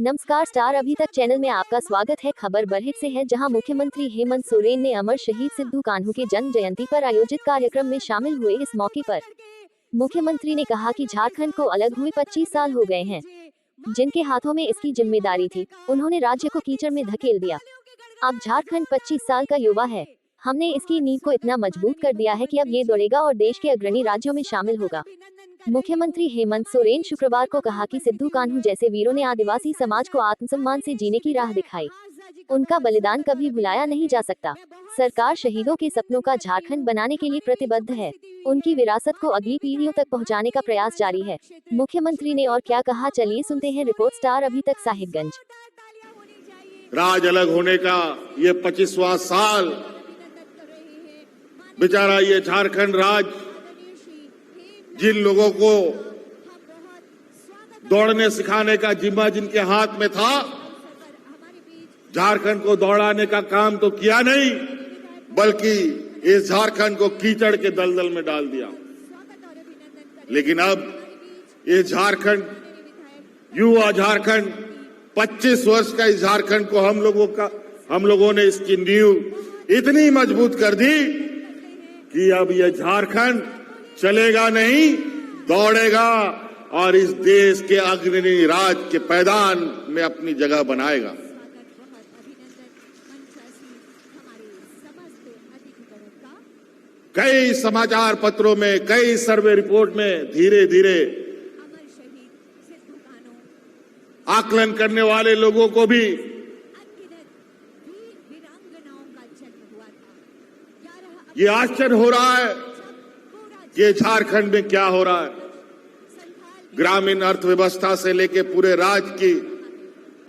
नमस्कार स्टार अभी तक चैनल में आपका स्वागत है। खबर बरहिट से है, जहां मुख्यमंत्री हेमंत सोरेन ने अमर शहीद सिद्धू कान्हू के जन्म जयंती पर आयोजित कार्यक्रम में शामिल हुए। इस मौके पर मुख्यमंत्री ने कहा कि झारखंड को अलग हुए 25 साल हो गए हैं। जिनके हाथों में इसकी जिम्मेदारी थी, उन्होंने राज्य को कीचड़ में धकेल दिया। अब झारखंड 25 साल का युवा है। हमने इसकी नींव को इतना मजबूत कर दिया है कि अब ये दौड़ेगा और देश के अग्रणी राज्यों में शामिल होगा। मुख्यमंत्री हेमंत सोरेन शुक्रवार को कहा कि सिद्धू कान्हू जैसे वीरों ने आदिवासी समाज को आत्मसम्मान से जीने की राह दिखाई। उनका बलिदान कभी भुलाया नहीं जा सकता। सरकार शहीदों के सपनों का झारखंड बनाने के लिए प्रतिबद्ध है। उनकी विरासत को अगली पीढ़ियों तक पहुंचाने का प्रयास जारी है। मुख्यमंत्री ने और क्या कहा, चलिए सुनते हैं। रिपोर्ट स्टार अभी तक साहिबगंज। राज अलग होने का ये 25वां साल, बेचारा ये झारखंड राज जिन लोगों को दौड़ने सिखाने का जिम्मा जिनके हाथ में था, झारखंड को दौड़ाने का काम तो किया नहीं, बल्कि इस झारखंड को कीचड़ के दलदल में डाल दिया। लेकिन अब ये झारखंड, युवा झारखंड, 25 वर्ष का इस झारखंड को हम लोगों ने इसकी नींव इतनी मजबूत कर दी कि अब यह झारखंड चलेगा नहीं, दौड़ेगा और इस देश के अग्रणी राज के पैदान में अपनी जगह बनाएगा। कई समाचार पत्रों में, कई सर्वे रिपोर्ट में धीरे धीरे आकलन करने वाले लोगों को भी ये आश्चर्य हो रहा है कि झारखंड में क्या हो रहा है। ग्रामीण अर्थव्यवस्था से लेकर पूरे राज्य की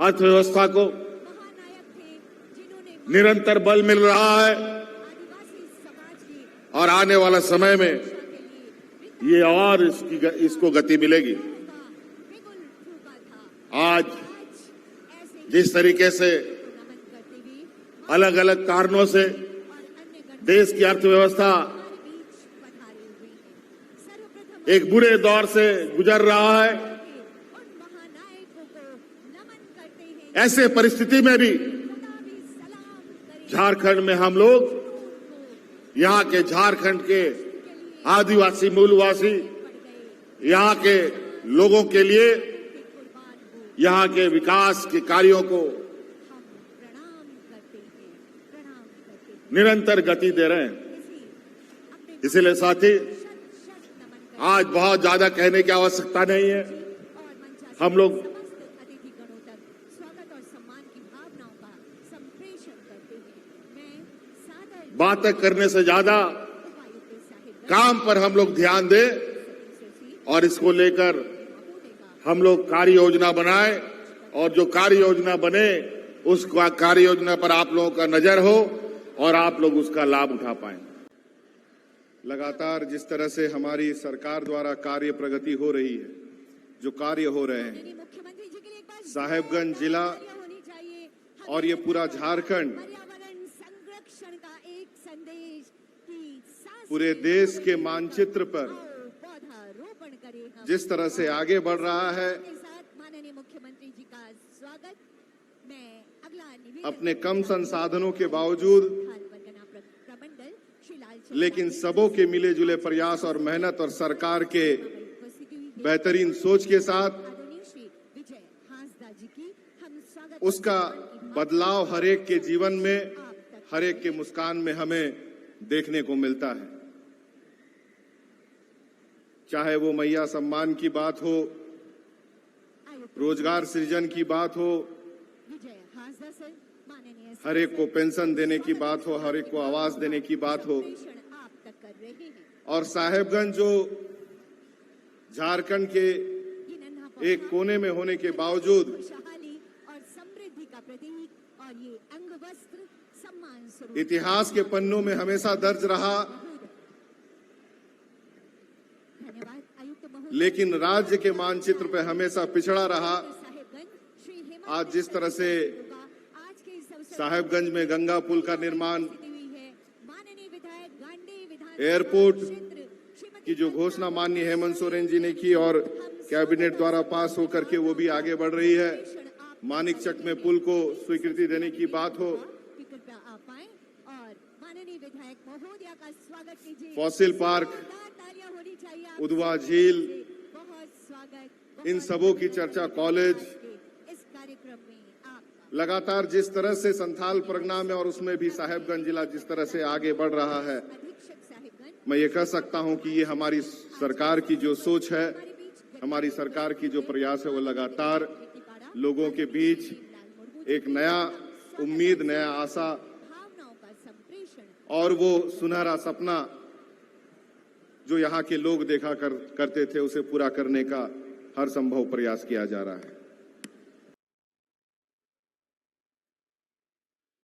अर्थव्यवस्था को निरंतर बल मिल रहा है और आने वाला समय में ये और इसको गति मिलेगी। आज जिस तरीके से अलग अलग कारणों से देश की अर्थव्यवस्था एक बुरे दौर से गुजर रहा है, ऐसे परिस्थिति में भी झारखंड में हम लोग, यहाँ के झारखंड के आदिवासी मूलवासी, यहाँ के लोगों के लिए, यहाँ के विकास के कार्यों को निरंतर गति दे रहे हैं। इसलिए साथी, आज बहुत ज्यादा कहने की आवश्यकता नहीं है। हम लोग बातें करने से ज्यादा काम पर हम लोग ध्यान दें और इसको लेकर हम लोग कार्य योजना बनाएं और जो कार्य योजना बने उस कार्य योजना पर आप लोगों का नजर हो और आप लोग उसका लाभ उठा पाएं। लगातार जिस तरह से हमारी सरकार द्वारा कार्य प्रगति हो रही है, जो कार्य हो रहे हैं, साहेबगंज जिला और ये पूरा झारखंड पूरे देश के मानचित्र पर जिस तरह से आगे बढ़ रहा है, अपने कम संसाधनों के बावजूद लेकिन सबों के मिले जुले प्रयास और मेहनत और सरकार के बेहतरीन सोच के साथ उसका बदलाव हरेक के जीवन में, हरेक के मुस्कान में हमें देखने को मिलता है। चाहे वो मैया सम्मान की बात हो, रोजगार सृजन की बात हो, हरेक को पेंशन देने की बात हो, हरेक को आवास देने की बात हो, और साहेबगंज जो झारखंड के एक कोने में होने के बावजूद इतिहास के पन्नों में हमेशा दर्ज रहा, लेकिन राज्य के मानचित्र पर हमेशा पिछड़ा रहा। आज जिस तरह से साहेबगंज में गंगा पुल का निर्माण, एयरपोर्ट की जो घोषणा माननीय हेमंत सोरेन जी ने की और कैबिनेट द्वारा पास होकर के वो भी आगे बढ़ रही है, मानिकचक में पुल को स्वीकृति देने की बात हो, कि कृपया आप आएं और माननीय विधायक महोदया का स्वागत कीजिए। फॉसिल पार्क, जोरदार तालियां होनी चाहिए आप उधवा झील, बहुत स्वागत। इन सबों की चर्चा कॉलेज, इस कार्यक्रम में आप लगातार जिस तरह से संथाल परगना में और उसमें भी साहेबगंज जिला जिस तरह से आगे बढ़ रहा है, अधीक्षक साहिबगंज मैं ये कह सकता हूं कि ये हमारी सरकार की जो सोच है, हमारी सरकार की जो प्रयास है, वो लगातार लोगों के बीच एक नया उम्मीद, नया आशा भावनाओं का संप्रेषण और वो सुनहरा सपना जो यहाँ के लोग देखा करते थे, उसे पूरा करने का हर संभव प्रयास किया जा रहा है।